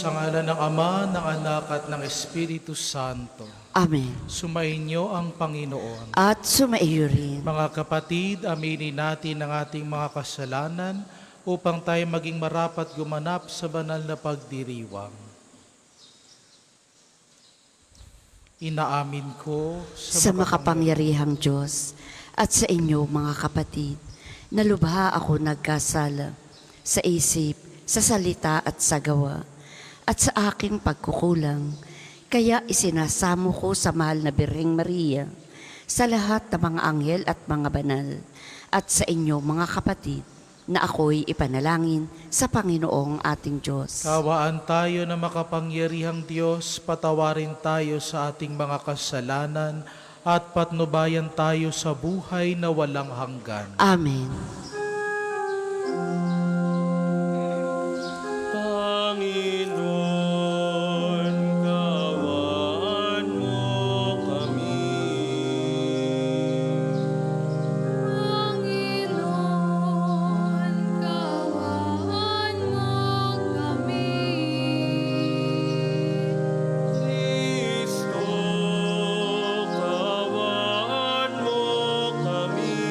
Sa ngalan ng Ama, ng Anak at ng Espiritu Santo. Amen. Sumainyo ang Panginoon. At sumaiyo rin. Mga kapatid, aminin natin ang ating mga kasalanan upang tayo maging marapat gumanap sa banal na pagdiriwang. Inaamin ko Sa makapangyarihang Diyos at sa inyo mga kapatid, na lubha ako nagkasala sa isip, sa salita at sa gawa, at sa aking pagkukulang. Kaya isinasamo ko sa mahal na Birheng Maria, sa lahat ng mga anghel at mga banal, at sa inyo mga kapatid, na ako'y ipanalangin sa Panginoong ating Diyos. Kawaan tayo na makapangyarihang Diyos, patawarin tayo sa ating mga kasalanan at patnubayan tayo sa buhay na walang hanggan. Amen. Panginoon, kaawaan mo kami. Panginoon, kaawaan mo kami. Kristo, kaawaan mo kami.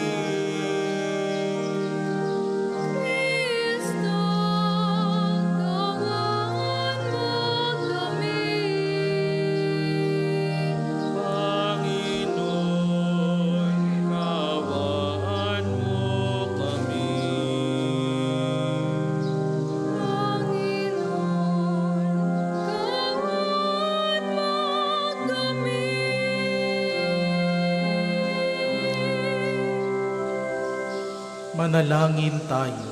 Kristo, kaawaan mo kami. Panginoon, kaawaan mo kami. Manalangin tayo.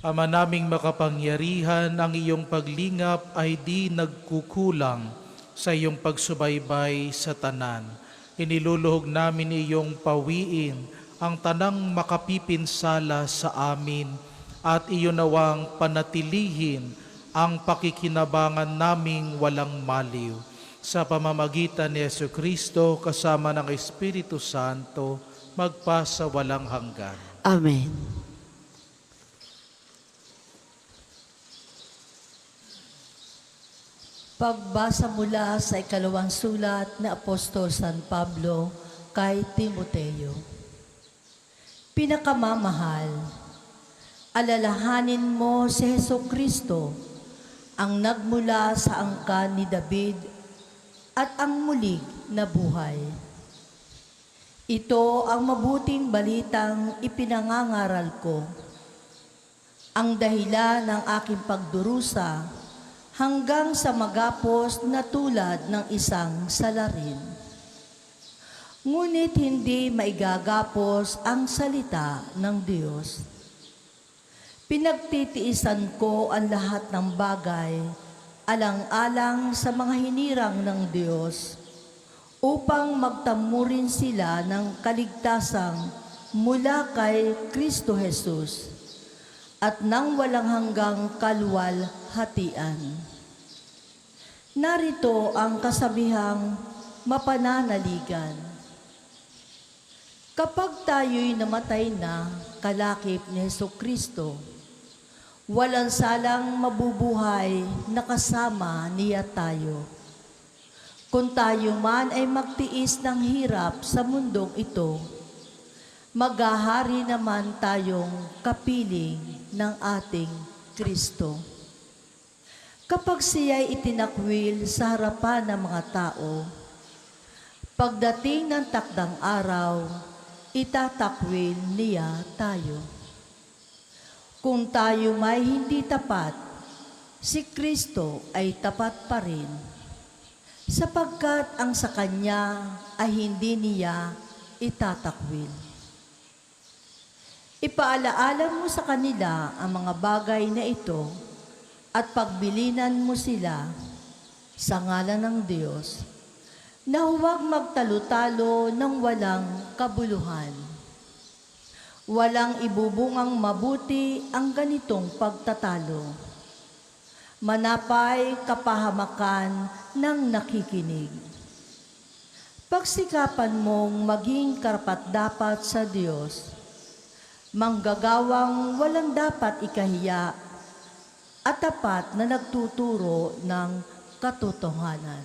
Ama naming makapangyarihan, ang iyong paglingap ay di nagkukulang sa iyong pagsubaybay sa tanan. Iniluluhog namin iyong pawiin ang tanang makapipinsala sa amin at iyon nawang panatilihin ang pakikinabangan naming walang maliw. Sa pamamagitan ni Jesucristo kasama ng Espiritu Santo, magpasa walang hanggan. Amen. Pagbasa mula sa ikalawang sulat ni Apostol San Pablo kay Timoteo. Pinakamamahal, alalahanin mo si Jesucristo, ang nagmula sa angkan ni David at ang mulig na buhay. Ito ang mabuting balitang ipinangangaral ko, ang dahilan ng aking pagdurusa hanggang sa magapos na tulad ng isang salarin. Ngunit hindi maigagapos ang salita ng Diyos. Pinagtitiisan ko ang lahat ng bagay, alang-alang sa mga hinirang ng Diyos, upang magtamurin sila ng kaligtasang mula kay Kristo Jesus at nang walang hanggang kalwalhatian. Narito ang kasabihang mapananaligan. Kapag tayo'y namatay na kalakip ni Jesucristo, walang salang mabubuhay na kasama niya tayo. Kung tayo man ay magtiis ng hirap sa mundong ito, maghahari naman tayong kapiling ng ating Kristo. Kapag siya'y itinakwil sa harapan ng mga tao, pagdating ng takdang araw, itatakwil niya tayo. Kung tayo may hindi tapat, si Kristo ay tapat pa rin, sapagkat ang sa Kanya ay hindi niya itatakwil. Ipaalaala mo sa kanila ang mga bagay na ito at pagbilinan mo sila sa ngalan ng Diyos na huwag magtalo-talo ng walang kabuluhan. Walang ibubungang mabuti ang ganitong pagtatalo. Manapay kapahamakan ng nakikinig. Pagsikapan mong maging karapat-dapat sa Diyos, manggagawang walang dapat ikahiya at tapat na nagtuturo ng katotohanan.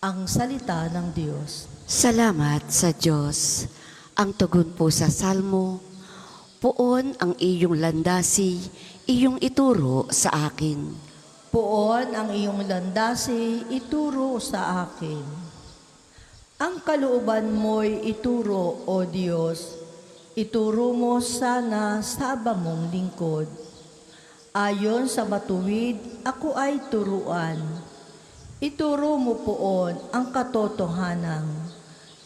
Ang salita ng Diyos. Salamat sa Diyos. Ang tugon po sa Salmo, Poon ang iyong landasi, iyong ituro sa akin. Poon ang iyong landasi, ituro sa akin. Ang kalooban mo'y ituro, O Diyos, ituro mo sana sa aba mong lingkod. Ayon sa matuwid, ako ay turuan. Ituro mo poon ang katotohanan,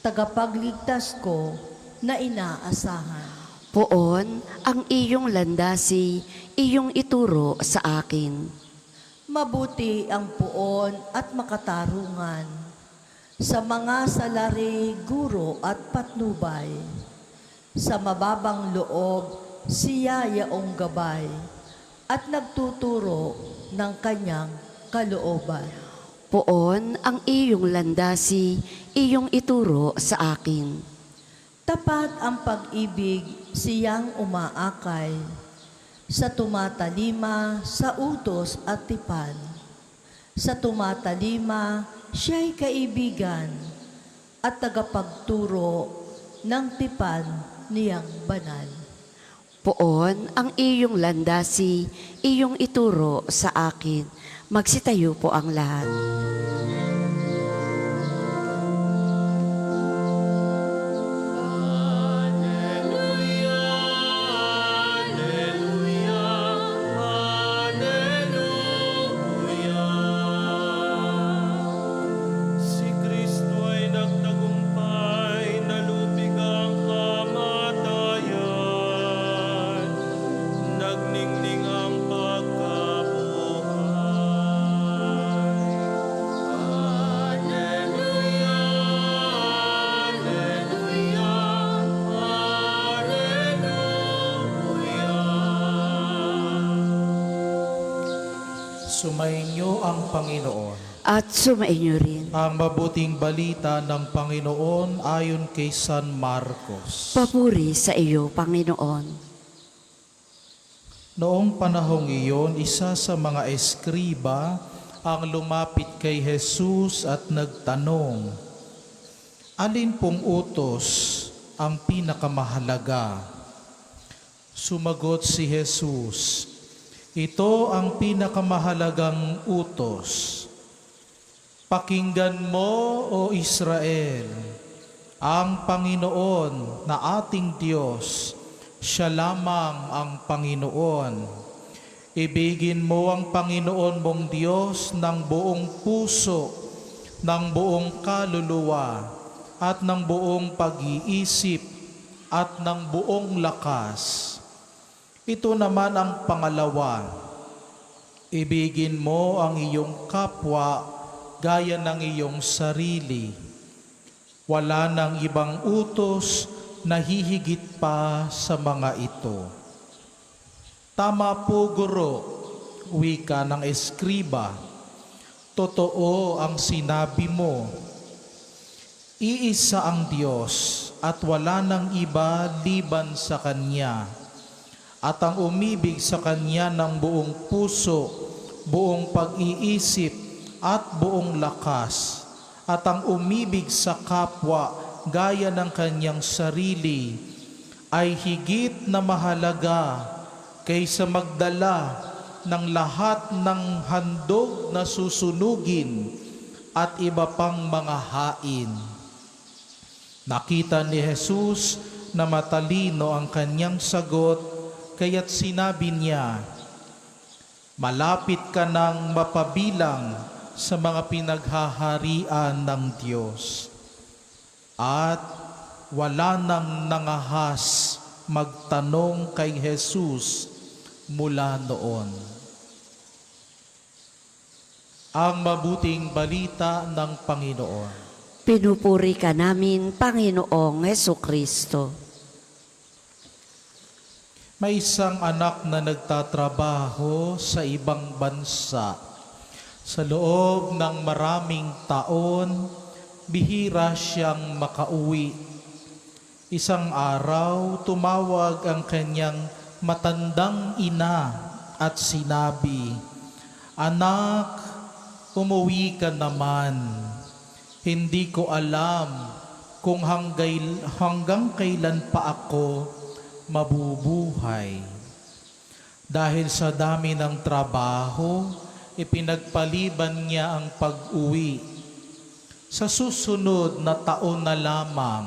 tagapagligtas ko na inaasahan. Poon ang iyong landasi, iyong ituro sa akin. Mabuti ang puon at makatarungan sa mga salari, guro at patnubay. Sa mababang loob, siya yaong gabay at nagtuturo ng kanyang kalooban. Poon ang iyong landasi, iyong ituro sa akin. Tapat ang pag-ibig, siyang umaakay sa tumatalima, sa utos at tipan. Sa tumatalima, siya'y kaibigan at tagapagturo ng tipan niyang banal. Poon ang iyong landasi, iyong ituro sa akin. Magsitayo po ang lahat. Si Kristo ay nagtagumpay, nalupig ang kamatayan, nagningning ang pagkabuhay. Alleluia, Alleluia, Alleluia. Sumainyo ang Panginoon. At sumainyo rin. Ang mabuting balita ng Panginoon ayon kay San Marcos. Papuri sa iyo, Panginoon. Noong panahong iyon, isa sa mga eskriba ang lumapit kay Jesus at nagtanong, "Alin pong utos ang pinakamahalaga?" Sumagot si Jesus, "Ito ang pinakamahalagang utos. Pakinggan mo, O Israel, ang Panginoon na ating Diyos, siya lamang ang Panginoon. Ibigin mo ang Panginoon mong Diyos ng buong puso, ng buong kaluluwa, at ng buong pag-iisip, at ng buong lakas. Ito naman ang pangalawa, ibigin mo ang iyong kapwa gaya ng iyong sarili. Wala nang ibang utos na hihigit pa sa mga ito." "Tama po, Guro," wika ng eskriba. "Totoo ang sinabi mo. Iisa ang Diyos at wala nang iba liban sa Kanya. At ang umibig sa Kanya ng buong puso, buong pag-iisip, at buong lakas, at ang umibig sa kapwa gaya ng kanyang sarili, ay higit na mahalaga kaysa magdala ng lahat ng handog na susunugin at iba pang mga hain." Nakita ni Jesus na matalino ang kanyang sagot, kaya't sinabi niya, "Malapit ka nang mapabilang sa mga pinaghaharian ng Diyos." At wala nang nangahas magtanong kay Jesus mula noon. Ang mabuting balita ng Panginoon. Pinupuri ka namin, Panginoong Hesukristo. May isang anak na nagtatrabaho sa ibang bansa. Sa loob ng maraming taon, bihira siyang makauwi. Isang araw, tumawag ang kanyang matandang ina at sinabi, "Anak, umuwi ka naman. Hindi ko alam kung hanggang kailan pa ako mabubuhay." Dahil sa dami ng trabaho, ipinagpaliban niya ang pag-uwi. Sa susunod na taon na lamang,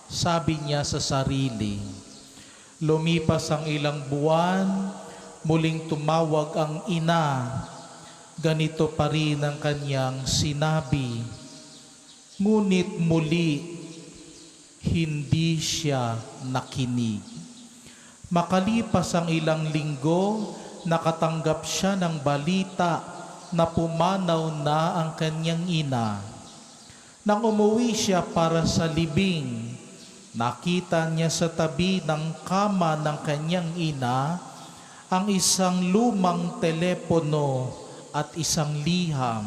sabi niya sa sarili, lumipas ang ilang buwan, muling tumawag ang ina. Ganito pa rin ang kanyang sinabi. Ngunit muli, hindi siya nakinig. Makalipas ang ilang linggo, nakatanggap siya ng balita na pumanaw na ang kanyang ina. Nang umuwi siya para sa libing, nakita niya sa tabi ng kama ng kanyang ina ang isang lumang telepono at isang liham.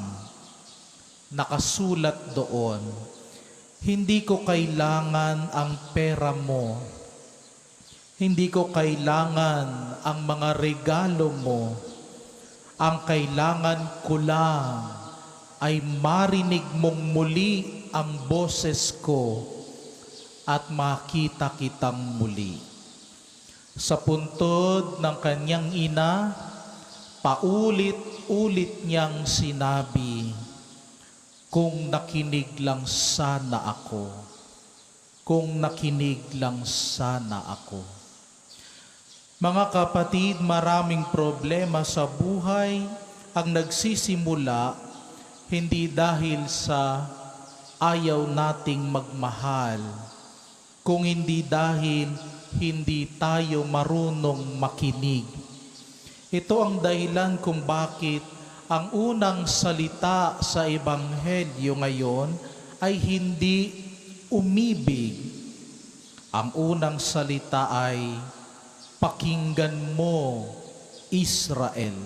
Nakasulat doon, "Hindi ko kailangan ang pera mo. Hindi ko kailangan ang mga regalo mo. Ang kailangan ko lang ay marinig mong muli ang boses ko at makita kitang muli." Sa puntod ng kanyang ina, paulit-ulit niyang sinabi, "Kung nakinig lang sana ako. Kung nakinig lang sana ako." Mga kapatid, maraming problema sa buhay ang nagsisimula hindi dahil sa ayaw nating magmahal, kung hindi dahil hindi tayo marunong makinig. Ito ang dahilan kung bakit ang unang salita sa Ebanghelyo ngayon ay hindi umibig. Ang unang salita ay, "Pakinggan mo, Israel."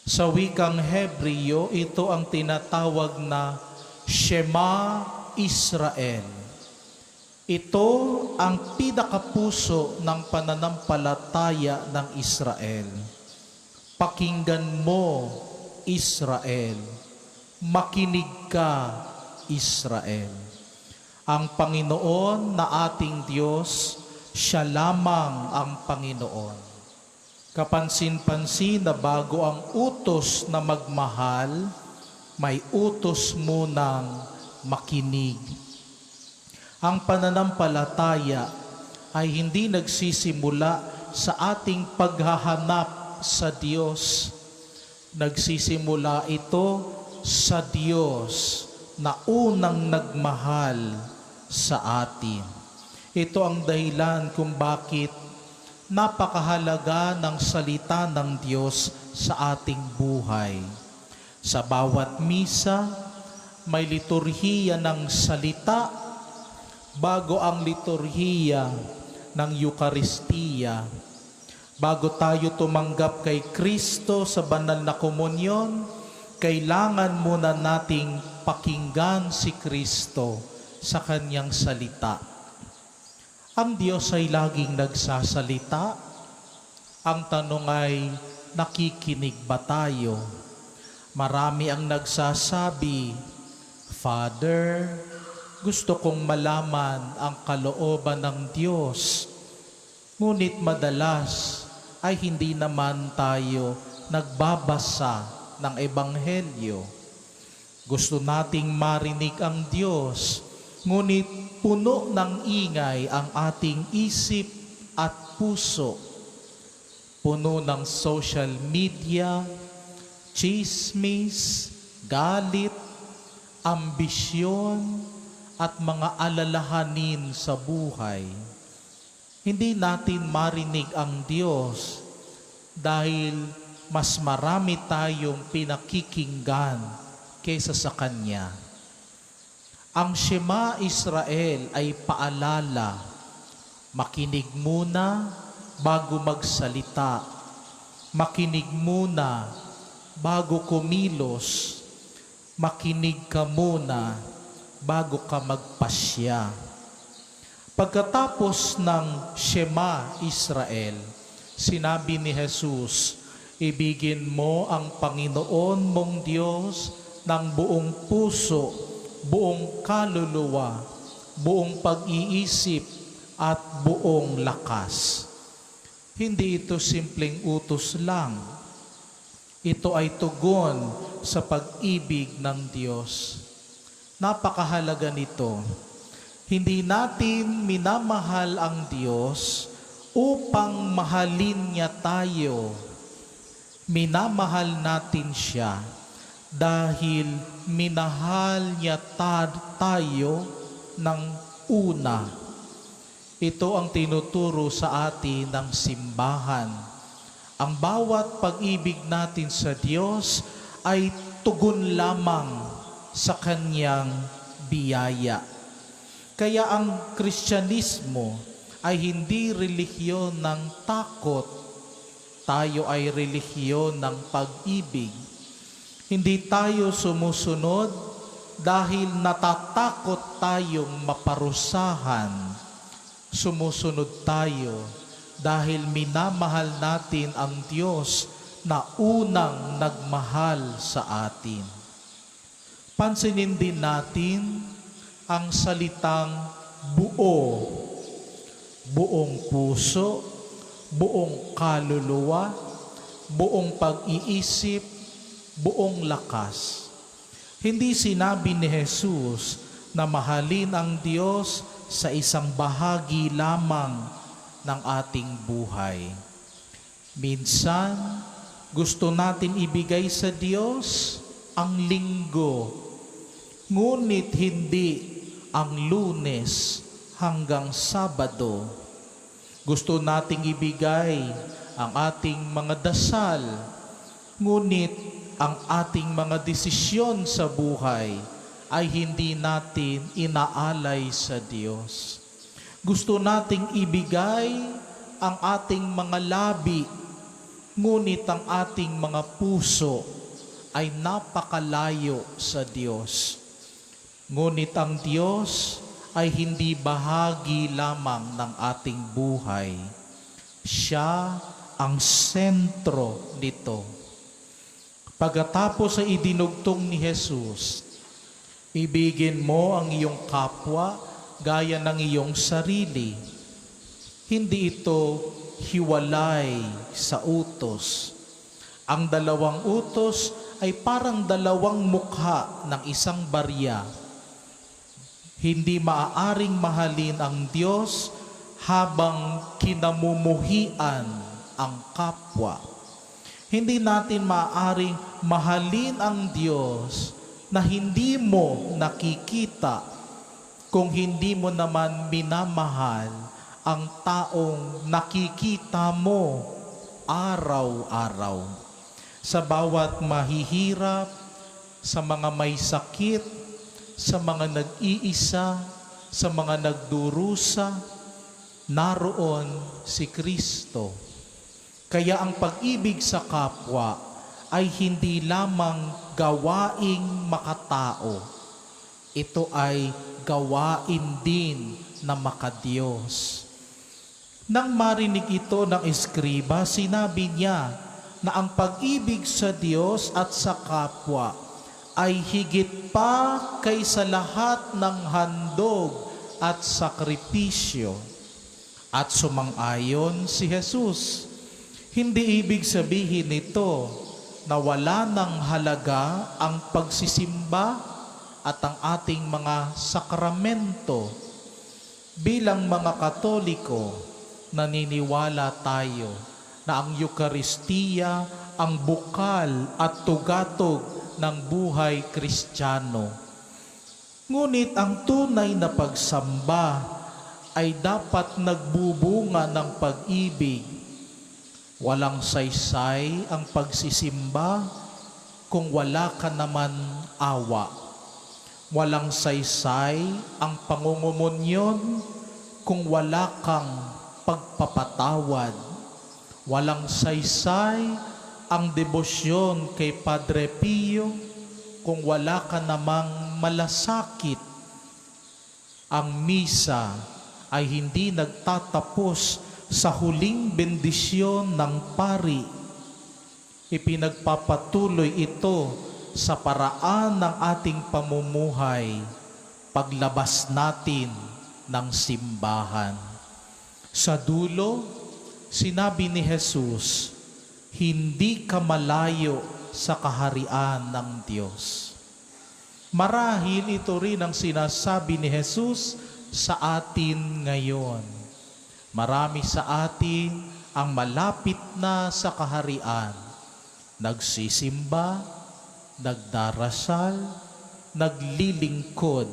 Sa wikang Hebreo, ito ang tinatawag na Shema Israel. Ito ang pinakapuso ng pananampalataya ng Israel. Pakinggan mo, Israel. Makinig ka, Israel. Ang Panginoon na ating Diyos, siya lamang ang Panginoon. Kapansin-pansin na bago ang utos na magmahal, may utos munang makinig. Ang pananampalataya ay hindi nagsisimula sa ating paghahanap sa Diyos. Nagsisimula ito sa Diyos na unang nagmahal sa atin. Ito ang dahilan kung bakit napakahalaga ng salita ng Diyos sa ating buhay. Sa bawat misa, may liturhiya ng salita bago ang liturhiya ng Eukaristiya. Bago tayo tumanggap kay Kristo sa banal na komunyon, kailangan muna nating pakinggan si Kristo sa kanyang salita. Ang Diyos ay laging nagsasalita. Ang tanong ay, nakikinig ba tayo? Marami ang nagsasabi, "Father, gusto kong malaman ang kalooban ng Diyos." Ngunit madalas ay hindi naman tayo nagbabasa ng Ebanghelyo. Gusto nating marinig ang Diyos, ngunit puno ng ingay ang ating isip at puso. Puno ng social media, chismis, galit, ambisyon, at mga alalahanin sa buhay. Hindi natin marinig ang Diyos dahil mas marami tayong pinakikinggan kaysa sa Kanya. Ang Shema Israel ay paalala, makinig muna bago magsalita. Makinig muna bago kumilos. Makinig ka muna bago ka magpasya. Pagkatapos ng Shema Israel, Sinabi ni Jesus, ibigin mo ang Panginoon mong Diyos ng buong puso, buong kaluluwa, buong pag-iisip at buong lakas. Hindi ito simpleng utos lang. Ito ay tugon sa pag-ibig ng Diyos. Napakahalaga nito. Hindi natin minamahal ang Diyos upang mahalin niya tayo. Minamahal natin siya dahil minahal niya tayo ng una. Ito ang tinuturo sa atin ng simbahan. Ang bawat pag-ibig natin sa Diyos ay tugon lamang sa Kanyang biyaya. Kaya ang Kristyanismo ay hindi relihiyon ng takot. Tayo ay relihiyon ng pag-ibig. Hindi tayo sumusunod dahil natatakot tayong maparusahan. Sumusunod tayo dahil minamahal natin ang Diyos na unang nagmahal sa atin. Pansinin din natin ang salitang buo, buong puso, buong kaluluwa, buong pag-iisip, buong lakas. Hindi sinabi ni Jesus na mahalin ang Diyos sa isang bahagi lamang ng ating buhay. Minsan, gusto natin ibigay sa Diyos ang linggo, ngunit hindi ang Lunes hanggang Sabado. Gusto nating ibigay ang ating mga dasal, ngunit ang ating mga desisyon sa buhay ay hindi natin inaalay sa Diyos. Gusto nating ibigay ang ating mga labi, ngunit ang ating mga puso ay napakalayo sa Diyos. Ngunit ang Diyos ay hindi bahagi lamang ng ating buhay. Siya ang sentro nito. Pagkatapos ay idinugtong ni Jesus, ibigin mo ang iyong kapwa gaya ng iyong sarili. Hindi ito hiwalay sa utos. Ang dalawang utos ay parang dalawang mukha ng isang barya. Hindi maaaring mahalin ang Diyos habang kinamumuhian ang kapwa. Hindi natin maaaring mahalin ang Diyos na hindi mo nakikita kung hindi mo naman minamahal ang taong nakikita mo araw-araw. Sa bawat mahihirap, sa mga may sakit, sa mga nag-iisa, sa mga nagdurusa, naroon si Kristo. Kaya ang pag-ibig sa kapwa ay hindi lamang gawaing makatao. Ito ay gawain din na makadiyos. Nang marinig ito ng eskriba, sinabi niya na ang pag-ibig sa Diyos at sa kapwa ay higit pa kaysa lahat ng handog at sakripisyo. At sumang-ayon si Jesus. Hindi ibig sabihin nito na wala ng halaga ang pagsisimba at ang ating mga sakramento. Bilang mga Katoliko, naniniwala tayo na ang Eukaristiya ang bukal at tugatog ng buhay Kristiyano. Ngunit ang tunay na pagsamba ay dapat nagbubunga ng pag-ibig. Walang saysay ang pagsisimba kung wala ka naman awa. Walang saysay ang pangungumunyon kung wala kang pagpapatawad. Walang saysay ang debosyon kay Padre Pio kung wala ka namang malasakit. Ang misa ay hindi nagtatapos sa huling bendisyon ng pari. Ipinagpapatuloy ito sa paraan ng ating pamumuhay paglabas natin ng simbahan. Sa dulo, sinabi ni Jesus, hindi ka malayo sa kaharian ng Diyos. Marahil ito rin ang sinasabi ni Jesus sa atin ngayon. Marami sa atin ang malapit na sa kaharian. Nagsisimba, nagdarasal, naglilingkod.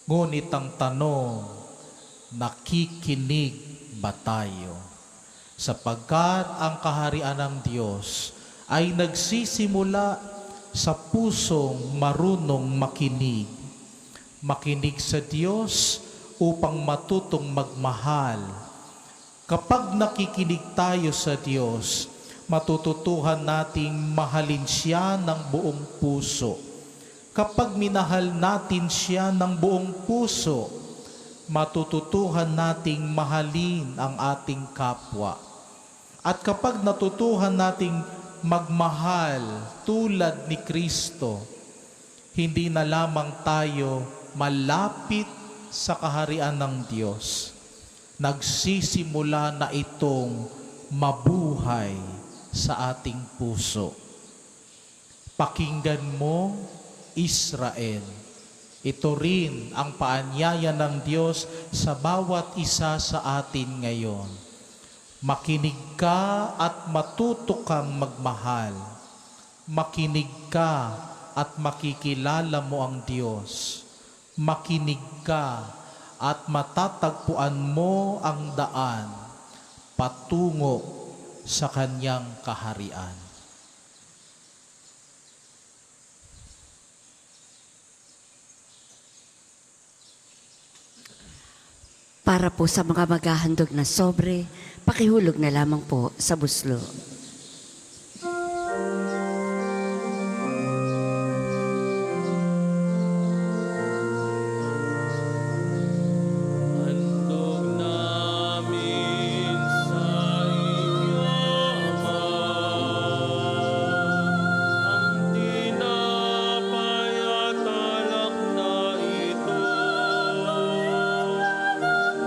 Ngunit ang tanong, nakikinig ba tayo? Sapagkat ang kaharian ng Diyos ay nagsisimula sa pusong marunong makinig. Makinig sa Diyos upang matutong magmahal. Kapag nakikinig tayo sa Diyos, matututuhan nating mahalin siya ng buong puso. Kapag minahal natin siya ng buong puso, matututuhan nating mahalin ang ating kapwa. At kapag natutuhan nating magmahal tulad ni Kristo, hindi na lamang tayo malapit sa kaharian ng Diyos. Nagsisimula na itong mabuhay sa ating puso. Pakinggan mo, Israel. Ito rin ang paanyaya ng Diyos sa bawat isa sa atin ngayon. Makinig ka at matuto kang magmahal. Makinig ka at makikilala mo ang Diyos. Makinig ka at matatagpuan mo ang daan patungo sa Kanyang kaharian. Para po sa mga maghahandog na sobre, pakihulog na lamang po sa buslo. Handog namin sa iyo, Ama, ang tinapay at alak na ito.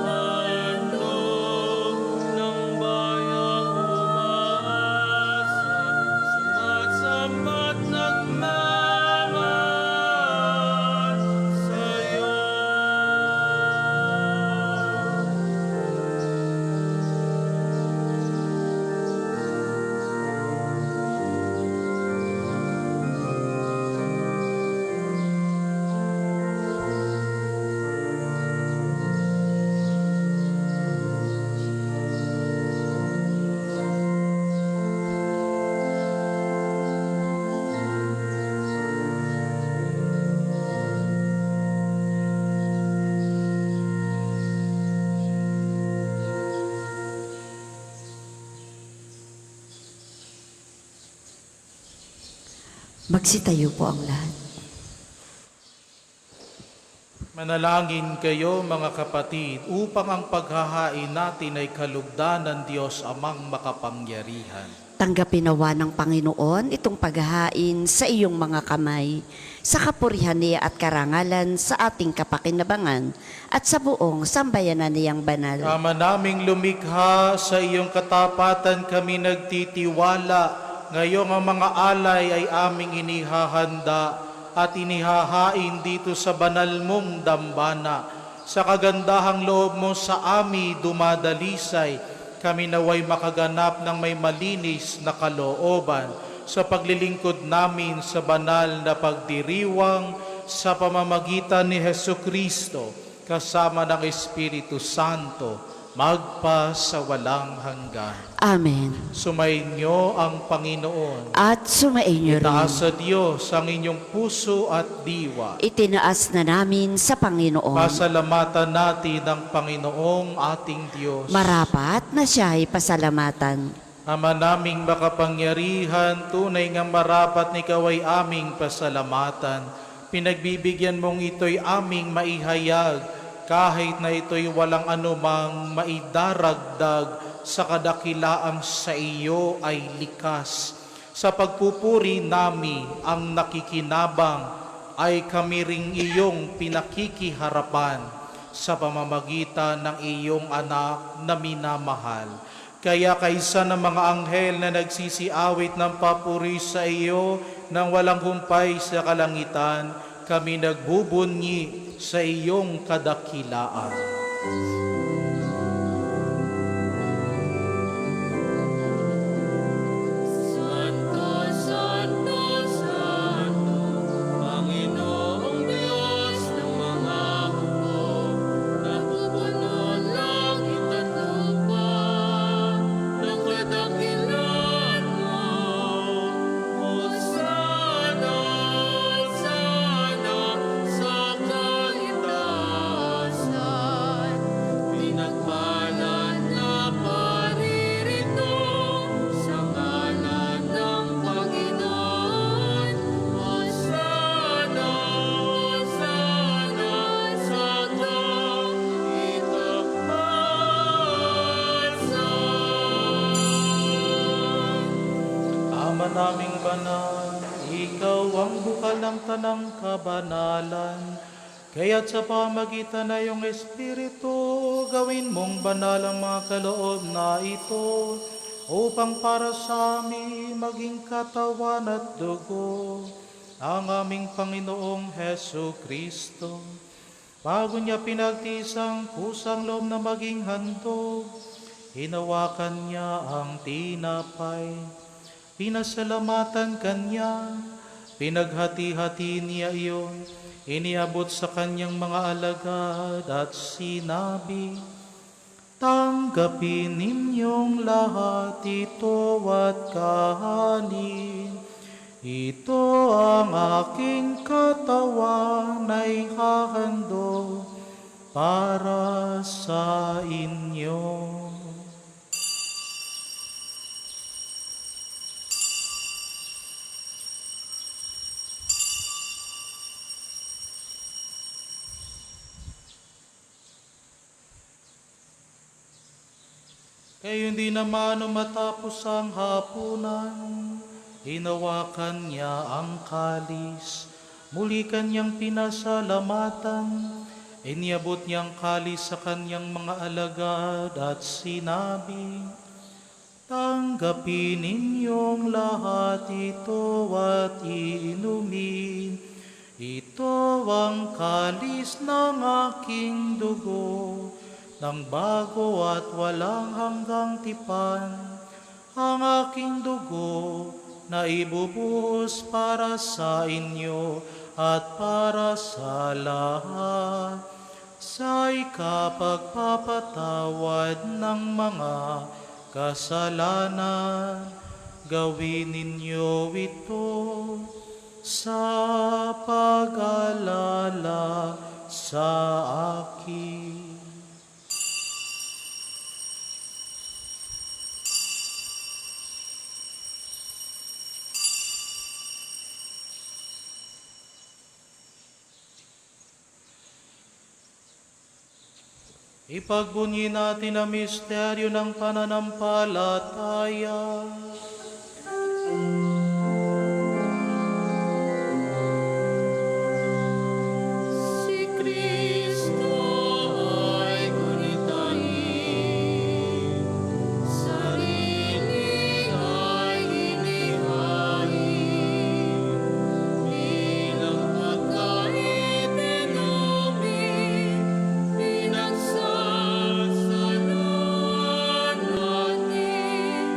Handog ng bayang umaasa, sumasambat nagmamahal sa iyo. Magsitayo po ang lahat. Manalangin kayo mga kapatid upang ang paghahain natin ay kalugdan ng Diyos Amang makapangyarihan. Tanggapin nawa ng Panginoon itong paghahain sa iyong mga kamay, sa kapurihan niya at karangalan sa ating kapakinabangan at sa buong sambayanan niyang banal. Ama naming lumikha, sa iyong katapatan kami nagtitiwala. Ngayong ang mga alay ay aming inihahanda at inihahain dito sa banal mong dambana. Sa kagandahang loob mo sa ami dumadalisay, kami naway makaganap ng may malinis na kalooban sa paglilingkod namin sa banal na pagdiriwang sa pamamagitan ni Hesukristo kasama ng Espiritu Santo magpa sa walang hanggan. Amen. Sumainyo ang Panginoon. At sumainyo Itaas rin. sa Diyos ang inyong puso at diwa. Itinaas na namin sa Panginoon. Pasalamatan natin ang Panginoong ating Diyos. Marapat na siya ay pasalamatan. Ama naming makapangyarihan, tunay ngang marapat ni ikaw ay aming pasalamatan. Pinagbibigyan mong ito'y aming maihayag kahit na ito'y walang anumang maidaragdag sa kadakilaang sa iyo ay likas. Sa pagpupuri nami ang nakikinabang ay kami ring iyong pinakikiharapan sa pamamagitan ng iyong anak na minamahal. Kaya kaysa ng mga anghel na nagsisiawit ng papuri sa iyo nang walang humpay sa kalangitan, kami nagbubunyi sa iyong kadakilaan. Santo, Santo, Santo, Panginoong Diyos ng mga hukbo, napupuno langit at lupa, ng kadakilaan mo. Hosana, Hosana, sa kaitaasan, pinagpalad na paririto sa ngalan ng Panginoon. Hosana, Hosana, sa kaitaasan. Ama naming banal, ikaw ang bukal ng tanang kabanalan. Kaya't sa pamagitan na iyong Espiritu, gawin mong banal ang mga kaloob na ito, upang para sa amin maging katawan at dugo ang aming Panginoong Heso Kristo. Bago niya pinagtisang kusang loob na maging handog, hinawakan niya ang tinapay. Pinasalamatan kanya, pinaghati-hati niya iyon, iniabot sa kanyang mga alagad at sinabi, "Tanggapin ninyong lahat ito at kahanin. Ito ang aking katawan na ihahandog para sa inyo." Kaya hindi naman matapos ang hapunan, hinawakan niya ang kalis, muli kanyang pinasalamatan, iniabot niyang kalis sa kanyang mga alagad at sinabi, "Tanggapin ninyong lahat ito at iinumin. Ito ang kalis ng aking dugo, ng bago at walang hanggang tipan, ang aking dugo na ibubuhos para sa inyo at para sa lahat, sa ikapagpapatawad ng mga kasalanan. Gawin ninyo ito sa pag-alala sa akin." Ipagbunyi natin ang misteryo ng pananampalataya. Si Kristo ay gunitain, sarili ay inihain, bilang pagkain inumin, pinagsasaluan natin,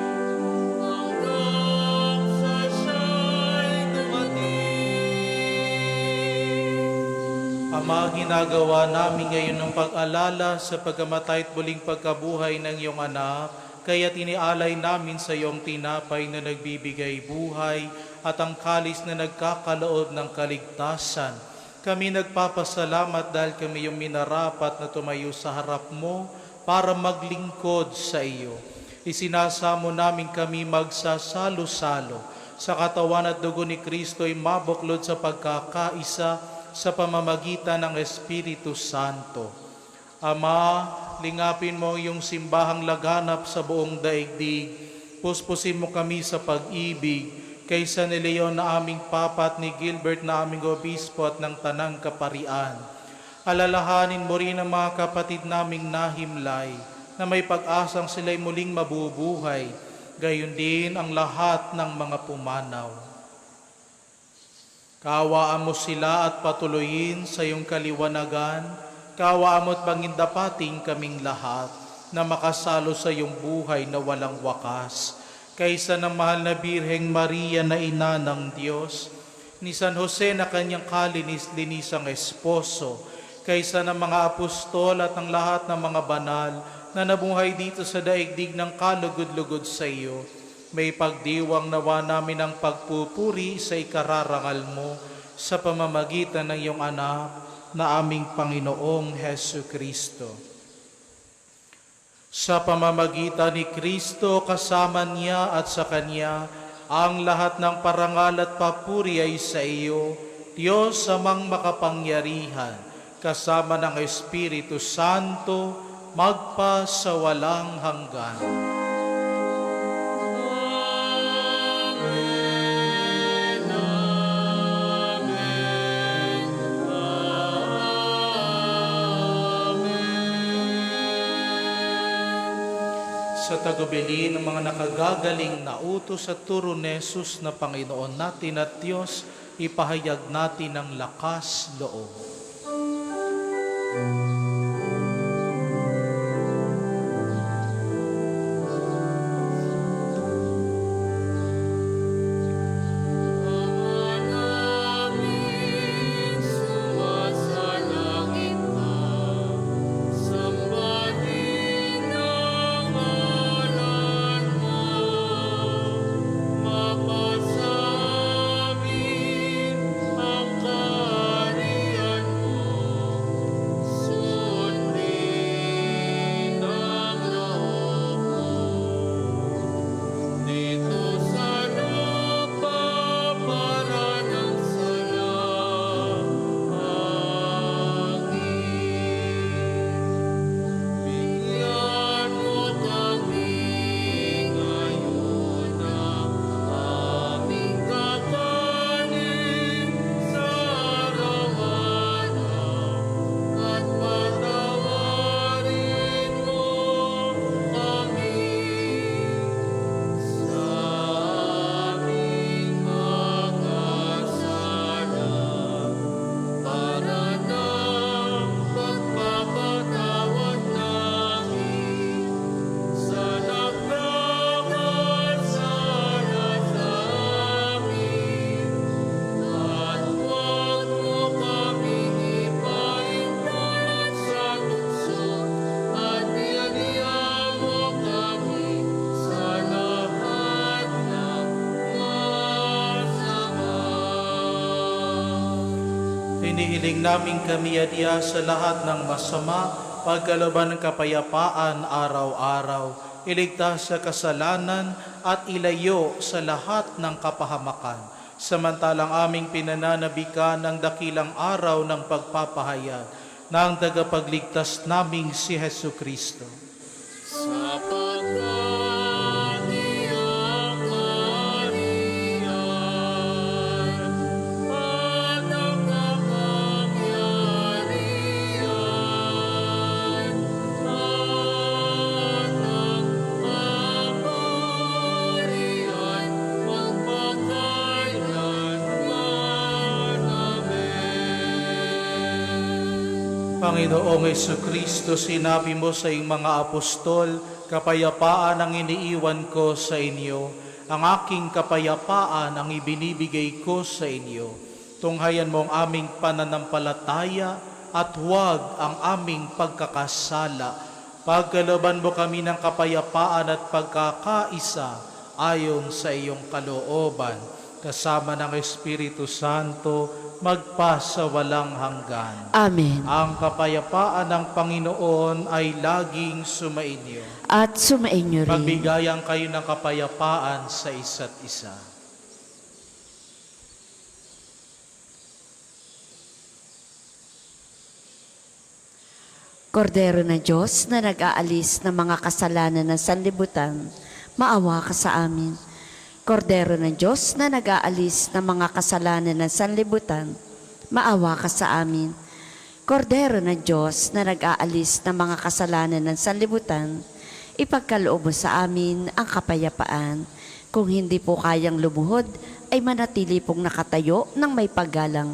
hanggang sa siya'y dumating. Ama, ginagawa namin ngayon ng pag-alala sa pagkamatay at muling pagkabuhay ng iyong anak, kaya tinialay namin sa iyong tinapay na nagbibigay buhay at ang kalis na nagkakaloob ng kaligtasan. Kami nagpapasalamat dahil kami yung minarapat na tumayo sa harap mo para maglingkod sa iyo. Isinasamo namin kami magsasalo-salo sa katawan at dugo ni Kristo ay mabuklod sa pagkakaisa sa pamamagitan ng Espiritu Santo. Ama, lingapin mo yung simbahang laganap sa buong daigdig. Puspusin mo kami sa pag-ibig kaysa ni Leon na aming papa at ni Gilbert na aming obispo at ng Tanang Kaparian. Alalahanin mo rin ang mga kapatid naming nahimlay na may pag-asang sila'y muling mabubuhay, gayon din ang lahat ng mga pumanaw. Kaawaan mo sila at patuloyin sa iyong kaliwanagan. Kaawaan mo at pangindapating kaming lahat na makasalo sa iyong buhay na walang wakas. Kaysa ng mahal na Birheng Maria na ina ng Diyos, ni San Jose na kanyang kalinis-linisang esposo, kaysa ng mga apostol at ng lahat ng mga banal na nabuhay dito sa daigdig ng kalugod-lugod sa iyo, may pagdiwang nawa namin ang pagpupuri sa ikararangal mo sa pamamagitan ng iyong anak na aming Panginoong Hesu Kristo. Sa pamamagitan ni Kristo, kasama niya at sa Kanya, ang lahat ng parangal at papuri ay sa iyo, Diyos amang makapangyarihan, kasama ng Espiritu Santo, magpa sa walang hanggan. Sa tagubilin ng mga nakagagaling na utos at turo ni Jesus na Panginoon natin at Diyos, ipahayag natin ang lakas loob. Namin sumasalangit ka, sambahin ang ngalan mo, mapasamin ang kaharian mo, sundin ang loob mo. Dito sa lupa para ng salangin. Bigyan mo kami ngayon ng aming kakanin sa araw-araw at patawarin mo kami sa aming mga sala, para ng pagpapatawad namin sa nagkakasala sa amin. At huwag mo kaming ipaintulad sa tukso, at ianihan mo kami sa lahat ng masama. Hinihiling namin kami adiya sa lahat ng masama, pagkalaban ng kapayapaan araw-araw, iligtas sa kasalanan at ilayo sa lahat ng kapahamakan. Samantalang aming pinananabikan ng dakilang araw ng pagpapahayag ng tagapagligtas naming si Hesu Kristo. Sapagkat iyong kaharian at ang kapangyarihan at ang kapurihan magpakailanman. Amen. Panginoong Jesucristo, sinabi mo sa iyong mga apostol, kapayapaan ang iniiwan ko sa inyo, ang aking kapayapaan ang ibinibigay ko sa inyo. Tunghayan mo ang aming pananampalataya at huwag ang aming pagkakasala. Pagkalooban mo kami ng kapayapaan at pagkakaisa ayon sa iyong kalooban, kasama ng Espiritu Santo, magpa sa walang hanggan. Amen. Ang kapayapaan ng Panginoon ay laging sumainyo. At sumainyo rin. Pagbigayan kayo ng kapayapaan sa isa't isa. Kordero ng Diyos na nag-aalis ng mga kasalanan ng sanlibutan, maawa ka sa amin. Kordero ng Diyos na nag-aalis ng mga kasalanan ng sanlibutan, maawa ka sa amin. Kordero ng Diyos na nag-aalis ng mga kasalanan ng sanlibutan, ipagkaloob mo sa amin ang kapayapaan. Kung hindi po kayang lumuhod, ay manatili pong nakatayo ng may paggalang.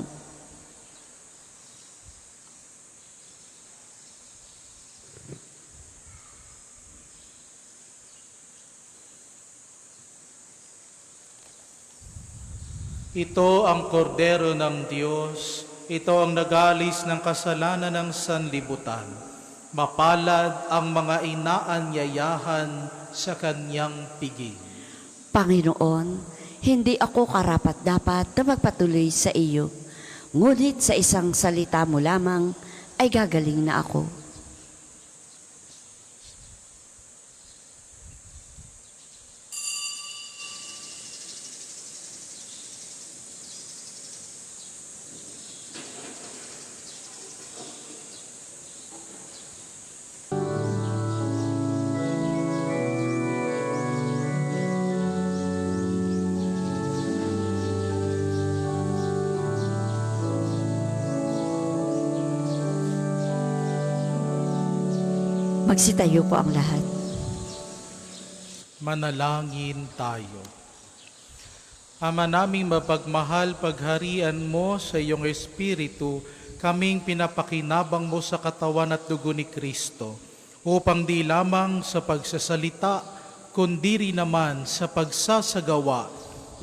Ito ang kordero ng Diyos, ito ang nagalis ng kasalanan ng sanlibutan. Mapalad ang mga inaanyayahan sa kanyang piging. Panginoon, hindi ako karapat-dapat na magpatuloy sa iyo, ngunit sa isang salita mo lamang ay gagaling na ako. Magsitayo po ang lahat. Manalangin tayo. Ama naming mapagmahal, pagharian mo sa iyong Espiritu, kaming pinapakinabang mo sa katawan at dugo ni Kristo, upang di lamang sa pagsasalita, kundi rin naman sa pagsasagawa,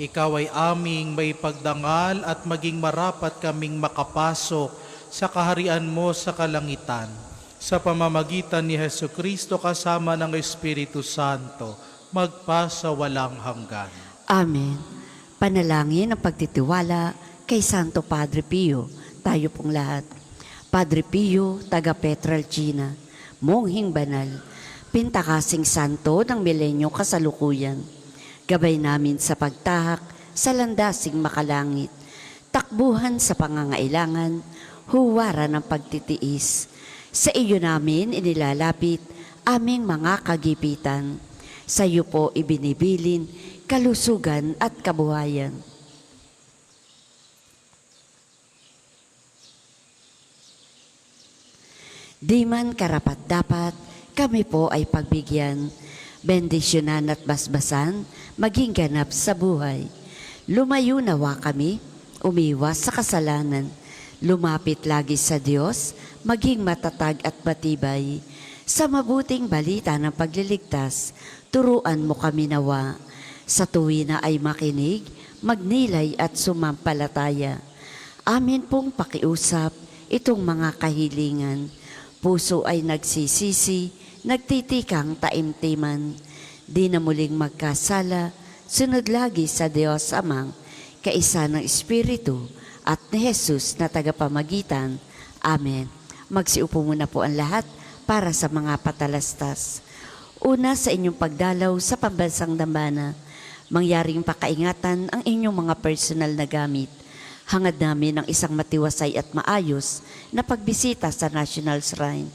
ikaw ay aming may pagdangal at maging marapat kaming makapasok sa kaharian mo sa kalangitan. Sa pamamagitan ni Hesu Kristo kasama ng Espiritu Santo, magpasa walang hanggan. Amen. Panalangin ang pagtitiwala kay Santo Padre Pio. Tayo pong lahat. Padre Pio, taga Petralcina, monghing banal, pintakasing santo ng milenyo kasalukuyan. Gabay namin sa pagtahak sa landasing makalangit, takbuhan sa pangangailangan, huwaran ng pagtitiis. Sa iyo namin inilalapit aming mga kagipitan. Sa iyo po ibinibilin kalusugan at kabuhayan. Di man karapat-dapat, kami po ay pagbigyan, bendisyonan at basbasan, maging ganap sa buhay. Lumayo nawa kami, umiwas sa kasalanan, lumapit lagi sa Diyos, maging matatag at matibay. Sa mabuting balita ng pagliligtas, turuan mo kami nawa. Sa tuwina ay makinig, magnilay at sumampalataya. Amin pong pakiusap itong mga kahilingan. Puso ay nagsisisi, nagtitikang taimtiman. Di na muling magkasala, sunod lagi sa Diyos Amang, kaisa ng Espiritu at ni Jesus na tagapamagitan. Amen. Magsiupo muna po ang lahat para sa mga patalastas. Una, sa inyong pagdalaw sa pambansang dambana, mangyaring pakaingatan ang inyong mga personal na gamit. Hangad namin ang isang matiwasay at maayos na pagbisita sa National Shrine.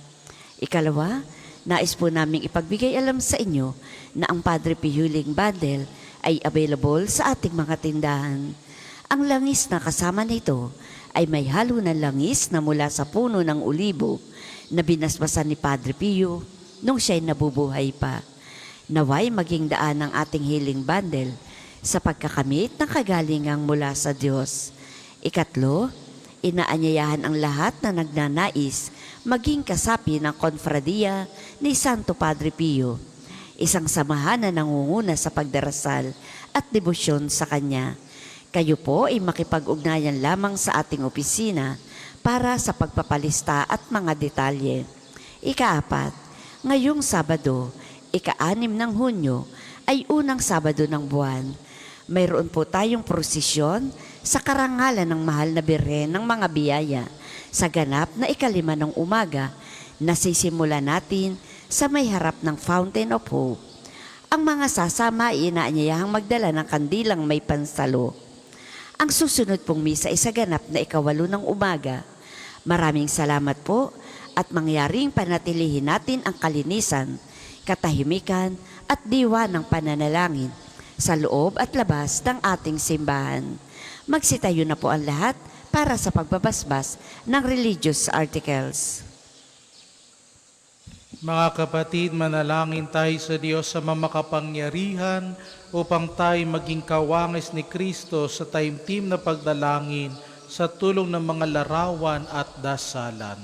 Ikalawa, nais po naming ipagbigay alam sa inyo na ang Padre Pio Healing Bundle ay available sa ating mga tindahan. Ang langis na kasama nito ay may halo na langis na mula sa puno ng olibo na binasbasan ni Padre Pio nung siya'y nabubuhay pa. Naway maging daan ng ating healing bundle sa pagkakamit ng kagalingang mula sa Diyos. Ikatlo, inaanyayahan ang lahat na nagnanais maging kasapi ng konfradiya ni Santo Padre Pio, isang samahan na nangunguna sa pagdarasal at debosyon sa Kanya. Kayo po ay makipag-ugnayan lamang sa ating opisina para sa pagpapalista at mga detalye. Ikaapat, ngayong Sabado, ika-6 ng Hunyo, ay unang Sabado ng buwan. Mayroon po tayong prosesyon sa karangalan ng mahal na Birhen ng mga biyaya sa ganap na ika-5 ng umaga na sisimula natin sa may harap ng Fountain of Hope. Ang mga sasama ay inaanyayahang magdala ng kandilang may pansalo. Ang susunod pong misa ay sa ganap na ika-8 ng umaga. Maraming salamat po at mangyaring panatilihin natin ang kalinisan, katahimikan at diwa ng pananalangin sa loob at labas ng ating simbahan. Magsitayo na po ang lahat para sa pagbabasbas ng religious articles. Mga kapatid, manalangin tayo sa Diyos sa makapangyarihan upang tayo maging kawangis ni Kristo sa taimtim na pagdalangin sa tulong ng mga larawan at dasalan.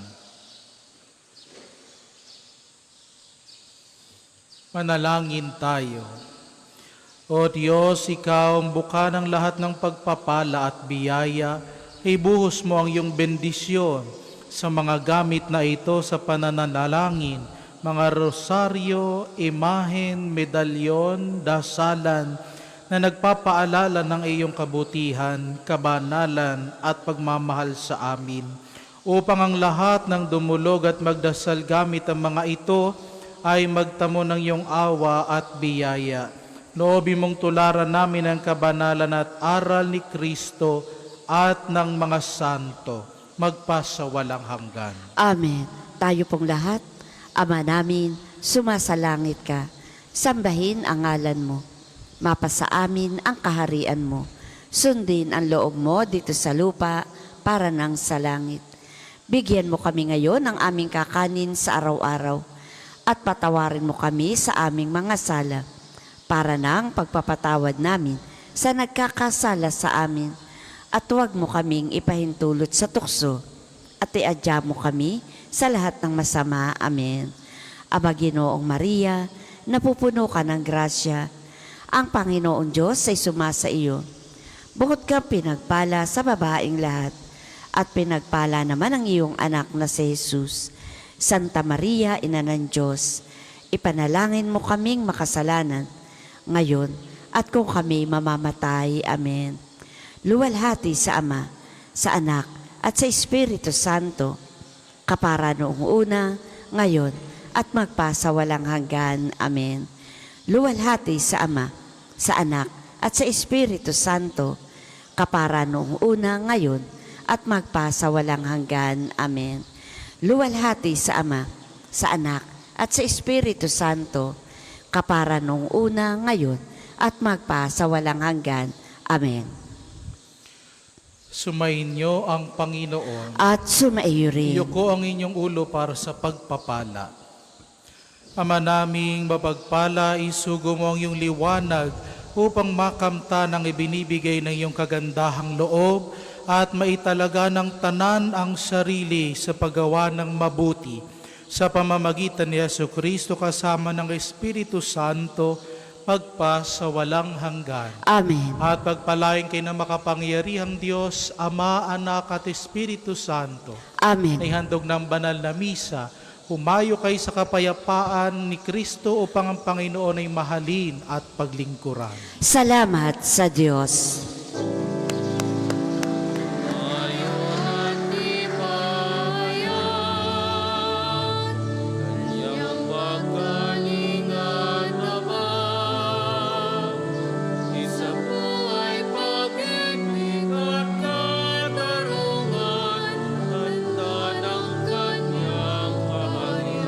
Manalangin tayo. O Diyos, Ikaw ang buka ng lahat ng pagpapala at biyaya, ibuhos mo ang iyong bendisyon sa mga gamit na ito sa pananalangin, mga rosaryo, imahen, medalyon, dasalan na nagpapaalala ng iyong kabutihan, kabanalan at pagmamahal sa amin. Upang ang lahat ng dumulog at magdasal gamit ang mga ito ay magtamo ng iyong awa at biyaya. Loobin mong tularan namin ang kabanalan at aral ni Kristo at ng mga santo, magpasawalang hanggan. Amen. Tayo pong lahat, Ama namin, sumasalangit ka. Sambahin ang ngalan mo. Mapasa amin ang kaharian mo. Sundin ang loob mo dito sa lupa para nang sa langit. Bigyan mo kami ngayon ng aming kakanin sa araw-araw at patawarin mo kami sa aming mga sala para nang pagpapatawad namin sa nagkakasala sa amin. At huwag mo kaming ipahintulot sa tukso at iadya mo kami sa lahat ng masama. Amen. Ama Ginoong Maria, napupuno ka ng grasya. Ang Panginoong Diyos ay sumasa iyo. Bukod ka pinagpala sa babaeng lahat, at pinagpala naman ang iyong anak na si Jesus. Santa Maria, Ina ng Diyos, ipanalangin mo kaming makasalanan, ngayon at kung kami mamamatay. Amen. Luwalhati sa Ama, sa Anak, at sa Espiritu Santo, kapara noong una, ngayon, at magpasawalang hanggan. Amen. Luwalhati sa Ama, sa Anak, at sa Espiritu Santo, kapara noong una, ngayon, at magpasawalang hanggan. Amen. Luwalhati sa Ama, sa Anak, at sa Espiritu Santo, kapara noong una, ngayon, at magpasawalang hanggan. Amen. Sumainyo ang Panginoon. At sumaiyo rin. Iyoko ang inyong ulo para sa pagpapala. Ama naming mapagpala, isugo mo ang iyong liwanag upang makamta ng ibinibigay ng iyong kagandahang loob at maitalaga ng tanan ang sarili sa paggawa ng mabuti sa pamamagitan ni Jesucristo kasama ng Espiritu Santo, magpa sa walang hanggan. Amen. At pagpalain kayo ng makapangyarihang Diyos, Ama, Anak at Espiritu Santo, Amen. ay handog ng banal na misa, humayo kayo sa kapayapaan ni Kristo upang ang Panginoon ay mahalin at paglingkuran. Salamat sa Diyos. Ayon at tibayan, kanyang pagkaling at habag, isa po ay pag-ibig at katarungan, handa ng kanyang kaharian.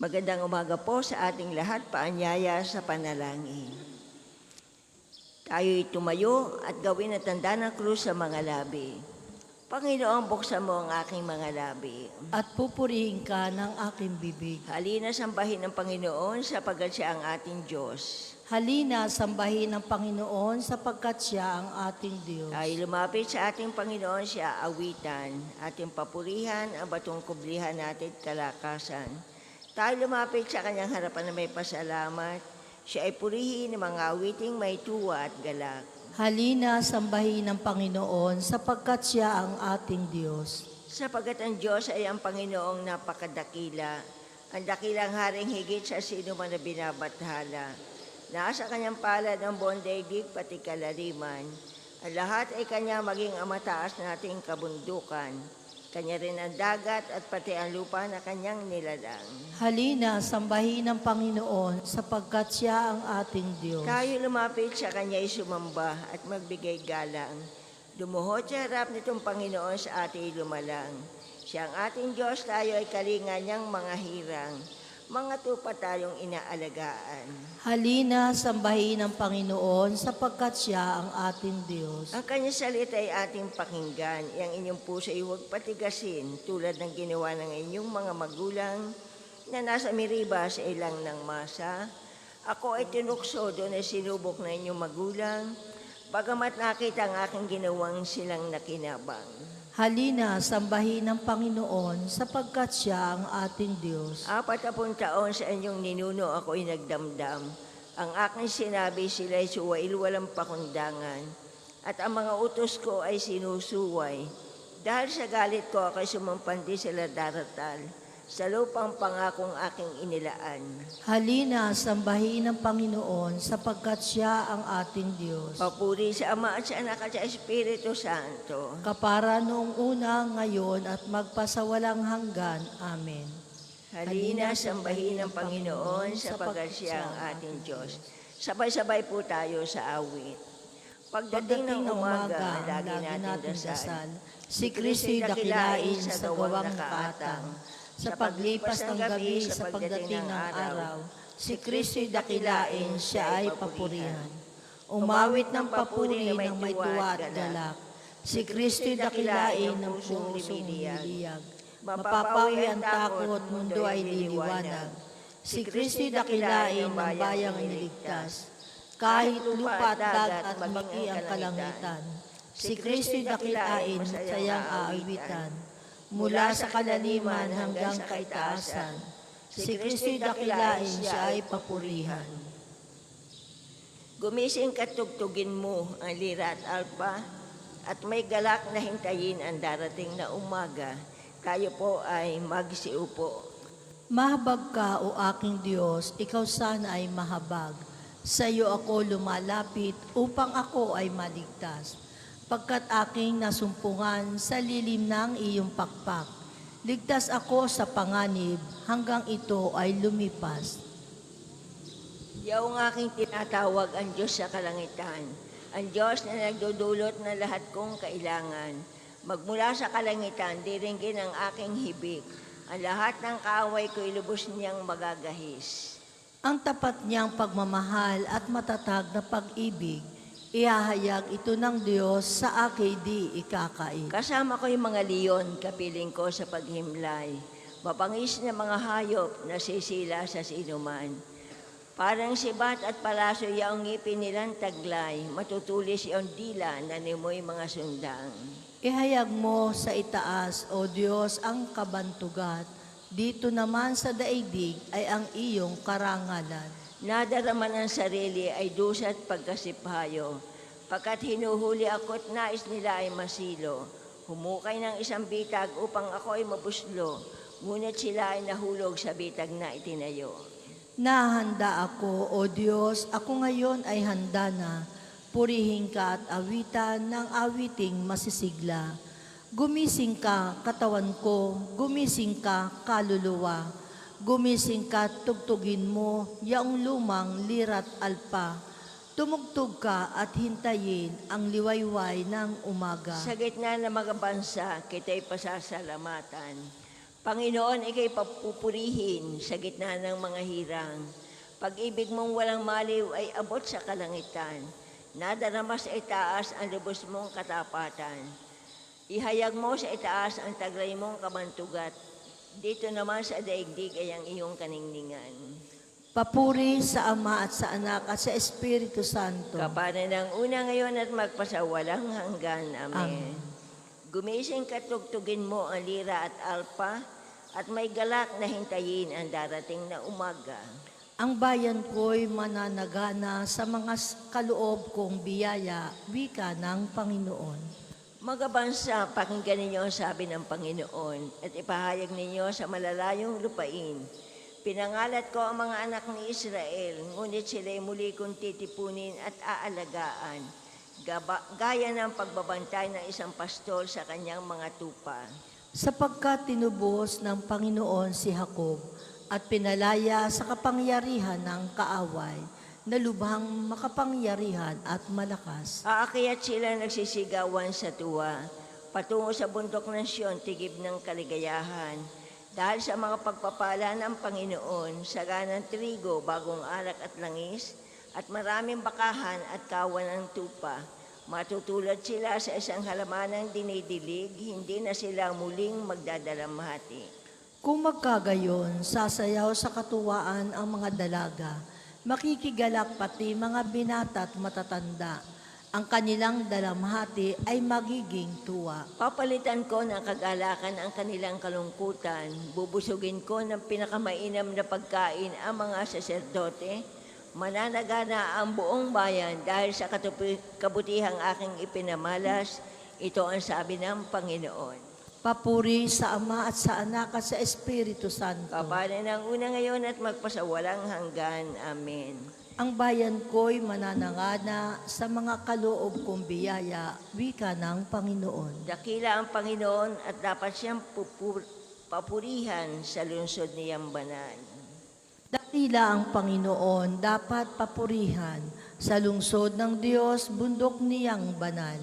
Magandang umaga po sa ating lahat, paanyaya sa panalangin. Tayo'y tumayo at gawin ang tanda ng krus sa mga labi. Panginoon, buksan mo ang aking mga labi. At pupurihin ka ng aking bibig. Halina sambahin ng Panginoon sapagkat siya ang ating Diyos. Halina, sambahin ng Panginoon sapagkat siya ang ating Diyos. Tayo lumapit sa ating Panginoon, siya awitan, ating papurihan ang batong kublihan natin at kalakasan. Tayo lumapit sa kanyang harapan na may pasalamat, siya ay purihin ng mga awiting may tuwa at galak. Halina, sambahin ng Panginoon sapagkat siya ang ating Diyos. Sapagkat ang Diyos ay ang Panginoong napakadakila, ang dakilang haring higit sa sino man na binabathala. Nasa kanyang palad ang buong daigdig pati kalaliman. Ang lahat ay kanya maging ang mataas nating kabundukan. Kanya rin ang dagat at pati ang lupa na kanyang nilalang. Halina, sambahin ng Panginoon sapagkat siya ang ating Diyos. Tayo lumapit sa kanya'y sumamba at magbigay galang. Lumuhod sa harap nitong Panginoon sa ating lumalang. Siya ang ating Diyos, tayo ay kalinga niyang mga hirang. Mga tupa tayong inaalagaan. Halina, sambahin ng Panginoon sapagkat siya ang ating Diyos. Ang kanyang salita ay ating pakinggan. Yang inyong puso ay huwag patigasin tulad ng ginawa ng inyong mga magulang na nasa Meriba sa ilang ng masa. Ako ay tinukso doon ay sinubok na inyong magulang, bagamat nakita ang aking ginawang silang nakinabang. Halina, sambahin ng Panginoon sapagkat siya ang ating Diyos. 40 taon sa inyong ninuno ako'y nagdamdam. Ang aking sinabi sila'y suwail walang pakundangan. At ang mga utos ko ay sinusuway. Dahil sa galit ko ako'y sumampandi sila daratal sa lupang pangakong aking inilaan. Halina, sambahin ng Panginoon sapagkat siya ang ating Diyos. Papuri sa Ama at sa Anak at sa Espiritu Santo. Kapara noong una, ngayon at magpasawalang hanggan. Amen. Halina, sambahin ng Panginoon sapagkat siya ang ating Diyos. Sabay-sabay po tayo sa awit. Pagdating ng umaga, lagi natin dasal. Si Kristo'y dakilain sa gawang kaatang. Sa paglipas ng gabi, sa pagdating ng araw, si Kristo'y dakilain, siya ay papurihan. Umawit ng papuri ng may tuwa at galak. Si Kristo'y dakilain ng pusong lumiliyag. Mapapawi ang takot, mundo ay liliwanag. Si Kristo'y dakilain ng bayang iniligtas. Kahit lupa at dagat at maki ang kalangitan. Si Kristo'y dakilain, sayang aawitan. Mula sa kalaliman hanggang kaitaasan, si Kristo'y dakilain, siya ay papurihan. Gumising ka, tugtugin mo ang lira at alpa, at may galak na hintayin ang darating na umaga. Tayo po ay magsiupo. Mahabag ka, o aking Diyos, ikaw sana ay mahabag. Sa iyo ako lumalapit upang ako ay maligtas. Pagkat aking nasumpungan sa lilim ng iyong pakpak. Ligtas ako sa panganib hanggang ito ay lumipas. Yaw ang aking tinatawag ang Diyos sa kalangitan, ang Diyos na nagdudulot ng lahat kong kailangan. Magmula sa kalangitan, diringgin ang aking hibik. Ang lahat ng kaaway ko'y lubos niyang magagahis. Ang tapat niyang pagmamahal at matatag na pag-ibig, ihahayag ito ng Diyos sa aking di ikakait. Kasama ko yung mga leon, kapiling ko sa paghimlay. Mapangis na mga hayop na sisila sa sinuman. Parang sibat at palaso yaong ngipin nilang taglay, matutulis yung dila na nimoy mga sundang. Ihayag mo sa itaas, O Diyos, ang kabantugat. Dito naman sa daigdig ay ang iyong karangalan. Nadaraman ang sarili ay dusa at pagkasiphayo. Pagkat hinuhuli ako't nais nila ay masilo. Humukay ng isang bitag upang ako ay mabuslo. Ngunit sila ay nahulog sa bitag na itinayo. Nahanda ako, O Diyos, ako ngayon ay handa na. Purihin ka at awitan ng awiting masisigla. Gumising ka, katawan ko, gumising ka, kaluluwa. Gumising ka, tugtugin mo, yaong lumang lirat alpa. Tumugtog ka at hintayin ang liwayway ng umaga. Sa gitna ng mga bansa, kita'y pasasalamatan. Panginoon, ikay papupurihin sa gitna ng mga hirang. Pag-ibig mong walang maliw ay abot sa kalangitan. Nadarama sa itaas ang lubos mong katapatan. Ihayag mo sa itaas ang taglay mong kabantugat. Dito naman sa daigdig ay ang iyong kaningningan. Papuri sa Ama at sa Anak at sa Espiritu Santo. Kapanan ng una ngayon at magpasawalang hanggan. Amen. Gumising ka, tugtugin mo ang lira at alpa at may galak na hintayin ang darating na umaga. Ang bayan ko'y mananagana sa mga kaloob kong biyaya, wika ng Panginoon. Mga bansa, pakinggan ninyo ang sabi ng Panginoon at ipahayag ninyo sa malalayong lupain. Pinangalat ko ang mga anak ni Israel, ngunit sila'y muli kong titipunin at aalagaan. Gaya ng pagbabantay ng isang pastol sa kanyang mga tupa. Sapagkat tinubos ng Panginoon si Jacob at pinalaya sa kapangyarihan ng kaaway, na lubhang makapangyarihan at malakas. Aakyat sila nagsisigawan sa tuwa, patungo sa bundok ng Siyon, tigib ng kaligayahan. Dahil sa mga pagpapala ng Panginoon, saga ng trigo, bagong alak at langis, at maraming bakahan at kawan ng tupa. Matutulad sila sa isang halamanang dinidilig, hindi na sila muling magdadalamhati. Kung magkagayon, sasayaw sa katuwaan ang mga dalaga, makikigalak pati mga binata at matatanda. Ang kanilang dalamhati ay magiging tuwa. Papalitan ko ng kagalakan ang kanilang kalungkutan. Bubusugin ko ng pinakamainam na pagkain ang mga saserdote. Mananagana ang buong bayan dahil sa kabutihang aking ipinamalas. Ito ang sabi ng Panginoon. Papuri sa Ama at sa Anak at sa Espiritu Santo. Kapanan ng una ngayon at magpasawalang hanggan. Amen. Ang bayan ko'y mananangana sa mga kaloob kong biyaya, wika ng Panginoon. Dakila ang Panginoon at dapat siyang papurihan sa lungsod niyang banal. Dakila ang Panginoon, dapat papurihan sa lungsod ng Diyos, bundok niyang banal.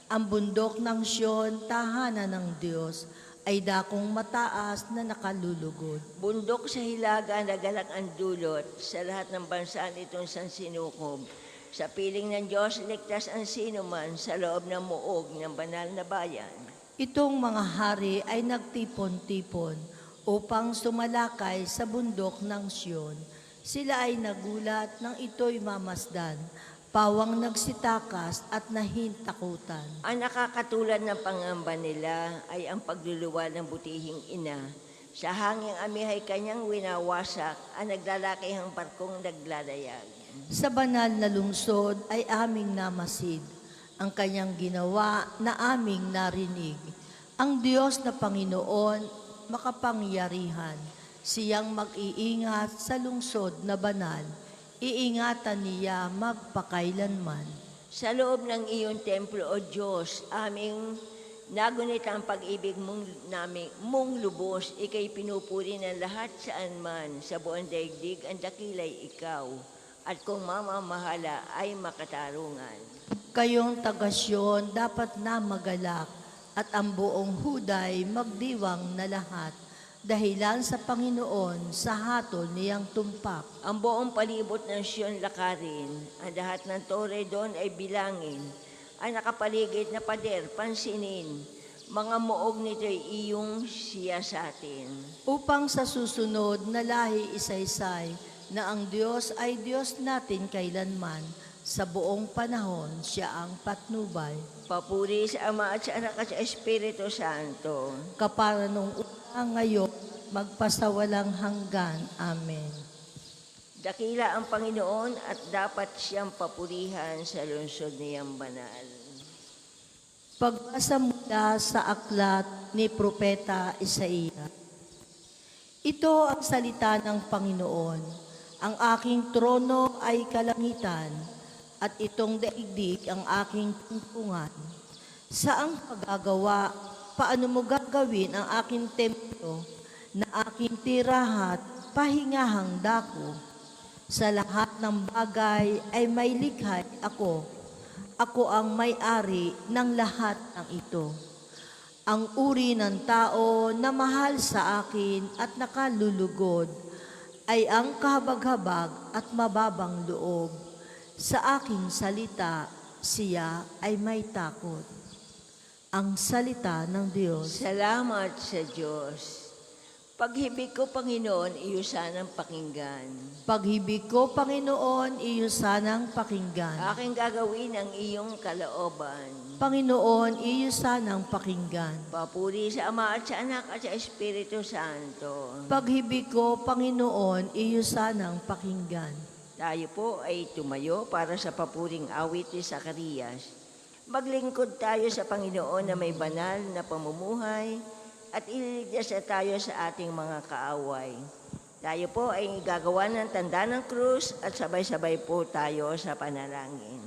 Ang bundok ng Siyon, tahanan ng Diyos, ay dakong mataas na nakalulugod. Bundok sa hilaga nagalak ang dulot, sa lahat ng bansa nitong sansinukob. Sa piling ng Diyos, ligtas ang sinuman sa loob ng muog ng banal na bayan. Itong mga hari ay nagtipon-tipon upang sumalakay sa bundok ng Siyon. Sila ay nagulat nang ito'y mamasdan, pawang nagsitakas at nahintakutan. Ang nakakatulad ng pangamba nila ay ang pagluluwa ng butihing ina. Sa hanging amihay kanyang winawasak, ang naglalakihang barkong naglalayag. Sa banal na lungsod ay aming namasid, ang kanyang ginawa na aming narinig. Ang Diyos na Panginoon, makapangyarihan, siyang mag-iingat sa lungsod na banal. Iingatan niya magpakailanman. Sa loob ng iyong templo, O Diyos, aming nagunit ang pag-ibig mong lubos, ikay pinupuri ng lahat saan man, sa buong daigdig ang dakilay ikaw, at kung mamamahala ay makatarungan. Kayong tagasyon dapat na magalak, at ang buong Huday magdiwang na lahat, dahilan sa Panginoon sa hatol niyang tumpak. Ang buong palibot ng Siyon lakarin, ang lahat ng tore doon ay bilangin, ang nakapaligid na pader pansinin, mga muog nito'y iyong siyasatin. Upang sa susunod na lahi isaysay, na ang Diyos ay Diyos natin kailanman, sa buong panahon siya ang patnubay. Papuri sa Ama at sa Anak at sa Espiritu Santo. Kapara nung una ngayon, magpasawalang hanggan. Amen. Dakila ang Panginoon at dapat siyang papurihan sa lungsod niyang banal. Pagbasa mula sa aklat ni Propeta Isaiah. Ito ang salita ng Panginoon. Ang aking trono ay kalangitan, at itong daigdig ang aking tungtungan. Saang pagagawa, paano mo gagawin ang aking templo, na aking tirahat, pahingahang dako? Sa lahat ng bagay ay may likha ako. Ako ang may-ari ng lahat ng ito. Ang uri ng tao na mahal sa akin at nakalulugod ay ang kahabag-habag at mababang loob. Sa aking salita, siya ay may takot. Ang salita ng Diyos. Salamat sa Diyos. Paghibig ko, Panginoon, iyo sanang pakinggan. Paghibig ko, Panginoon, iyo sanang pakinggan. Aking gagawin ang iyong kalooban. Panginoon, iyo sanang pakinggan. Papuri sa Ama at sa Anak at sa Espiritu Santo. Paghibig ko, Panginoon, iyo sanang pakinggan. Tayo po ay tumayo para sa papuring awit ni Zacarias. Maglingkod tayo sa Panginoon na may banal na pamumuhay at ililigtas tayo sa ating mga kaaway. Tayo po ay gagawa ng tanda ng krus at sabay-sabay po tayo sa panalangin.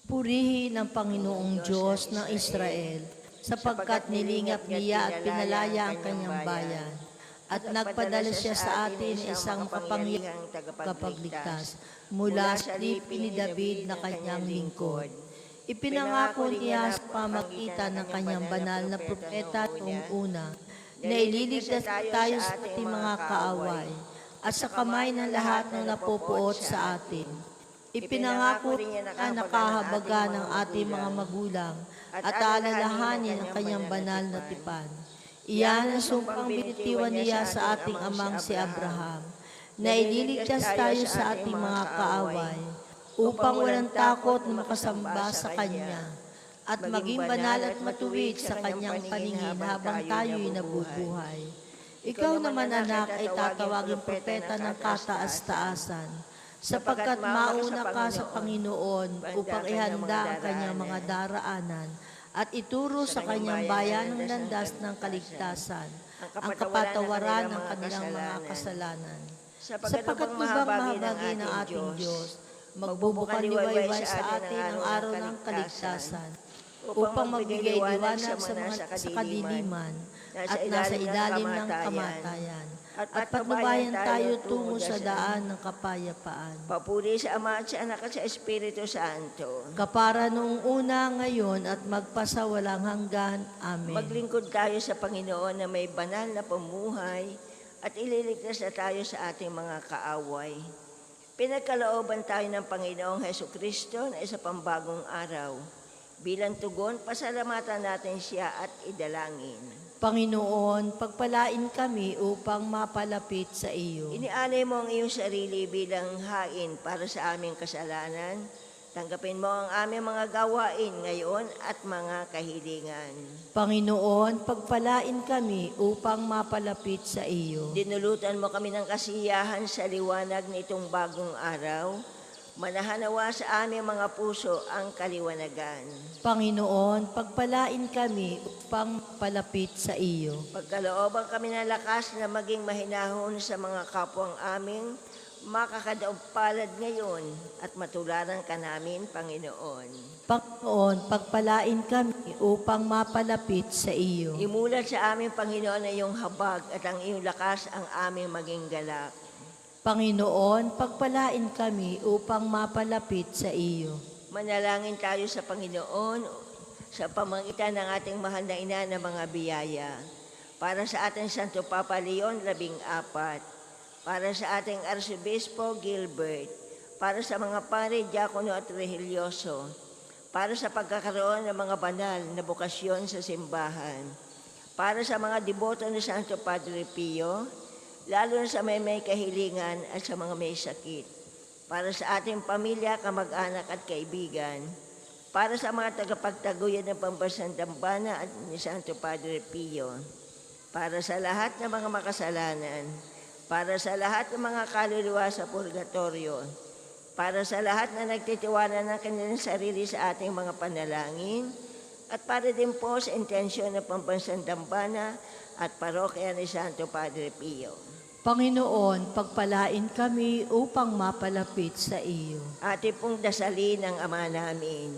Purihin ang Panginoong Diyos ng Israel, sapagkat nilingap niya at pinalaya ang kanyang bayan, at nagpadala siya sa atin isang kapangyarihang tagapagligtas mula sa lipi ni David na kanyang lingkod. Ipinangako niya sa pamagitan ng kanyang banal na propeta noong una, na ililigtas tayo sa ating mga kaaway at sa kamay ng lahat ng napupuot sa atin. Ipinangako niya na nakahabaga ng ating mga magulang at alalahanin ang kanyang banal na tipan. Iyan ang sumpang binitiwan niya sa ating amang si Abraham, na ililigtas tayo sa ating mga kaaway, upang walang takot na makasamba sa Kanya, at maging banal at matuwid sa Kanyang paningin habang tayo'y nabubuhay. Ikaw naman, anak, ay tatawaging propeta ng kataas-taasan, sapagkat mauna ka sa Panginoon upang ihanda ang Kanyang mga daraanan at ituro sa Kanyang bayan ang landas ng kaligtasan, ang kapatawaran ng kanilang mga kasalanan. Sapagkat lubang mahabagi ng ating Diyos, magbubukan liwayway sa atin ang araw ng kaligtasan, upang magbigay liwanag sa mga sa kadiliman at nasa ilalim ng kamatayan, at patnubayan tayo tungo sa daan ng kapayapaan. Papuri sa Ama at sa Anak at sa Espiritu Santo. Kapara noong una, ngayon, at magpasawalang hanggan. Amen. Maglingkod tayo sa Panginoon na may banal na pamuhay at ililigtas na tayo sa ating mga kaaway. Pinagkalooban tayo ng Panginoong Hesukristo na isa pang bagong araw. Bilang tugon, pasalamatan natin siya at idalangin. Panginoon, pagpalain kami upang mapalapit sa iyo. Inialay mo ang iyong sarili bilang hain para sa aming kasalanan. Tanggapin mo ang aming mga gawain ngayon at mga kahilingan. Panginoon, pagpalain kami upang mapalapit sa iyo. Dinulutan mo kami ng kasiyahan sa liwanag nitong bagong araw. Manahanawa sa aming mga puso ang kaliwanagan. Panginoon, pagpalain kami upang palapit sa iyo. Pagkalooban kami ng lakas na maging mahinahon sa mga kapwang aming makakadaog palad ngayon at matularan ka namin, Panginoon. Panginoon, pagpalain kami upang mapalapit sa iyo. Imulat sa aming, Panginoon, na iyong habag at ang iyong lakas ang aming maging galak. Panginoon, pagpalain kami upang mapalapit sa iyo. Manalangin tayo sa Panginoon sa pamagitan ng ating mahal na ina ng mga biyaya. Para sa ating Santo Papa Leon, 14. Para sa ating Arsobispo Gilbert. Para sa mga pare, diakono at religyoso. Para sa pagkakaroon ng mga banal na bukasyon sa simbahan. Para sa mga deboto ni Santo Padre Pio, lalo na sa may kahilingan at sa mga may sakit. Para sa ating pamilya, kamag-anak at kaibigan. Para sa mga tagapagtaguyan ng Pambansang Dambana at ni Santo Padre Pio. Para sa lahat ng mga makasalanan. Para sa lahat ng mga kaluluwa sa purgatorio. Para sa lahat na nagtitiwala ng kanilang sarili sa ating mga panalangin. At para din po sa intensyon ng Pambansang Dambana at parokya ni Santo Padre Pio. Panginoon, pagpalain kami upang mapalapit sa iyo. Ate pong dasalin ang Ama namin.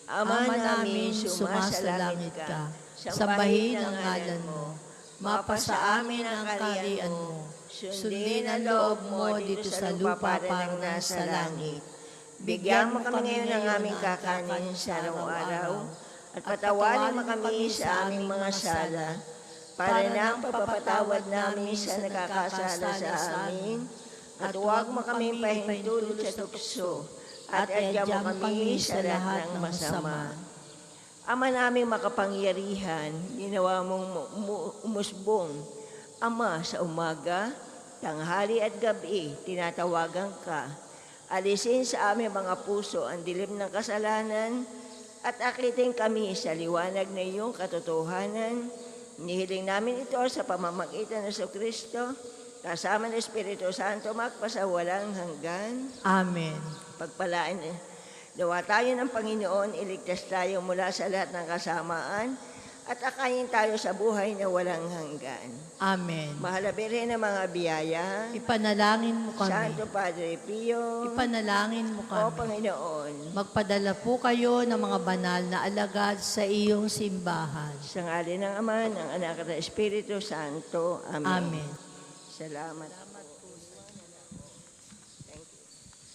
Ama namin, sumasalangit ka. Sambahin ang ngalan mo. Mapasa amin ang kaharian mo. Sundin ang loob mo dito sa lupa parang nasa langit. Bigyan mo kami ngayon ng aming kakanin sa araw-araw At patawarin mo kami sa aming mga sala, para na ang pagpapatawad namin sa nakakasala sa amin, at huwag mo kami pahintulot sa tukso, at adya mo kami sa lahat ng masama. Ama naming makapangyarihan, ginawa mong umusbong. Ama, sa umaga, tanghali at gabi, tinatawagan ka. Alisin sa aming mga puso ang dilim ng kasalanan at akitin kami sa liwanag na iyong katotohanan. Nihiling namin ito sa pamamagitan ng Kristo, kasama ng Espiritu Santo, magpasawalang hanggan. Amen. Pagpalaan nawa tayo ng Panginoon, iligtas tayo mula sa lahat ng kasamaan at akayin tayo sa buhay na walang hanggan. Amen. Mahal na Birhen ng mga biyaya, Ipanalangin mo kami. Santo Padre Pio, Ipanalangin mo O kami. Panginoon, Magpadala po kayo ng mga banal na alagad sa iyong simbahan. sa ngalan ng Ama, ng Anak at ng Espiritu Santo. Amen. Amen. Salamat.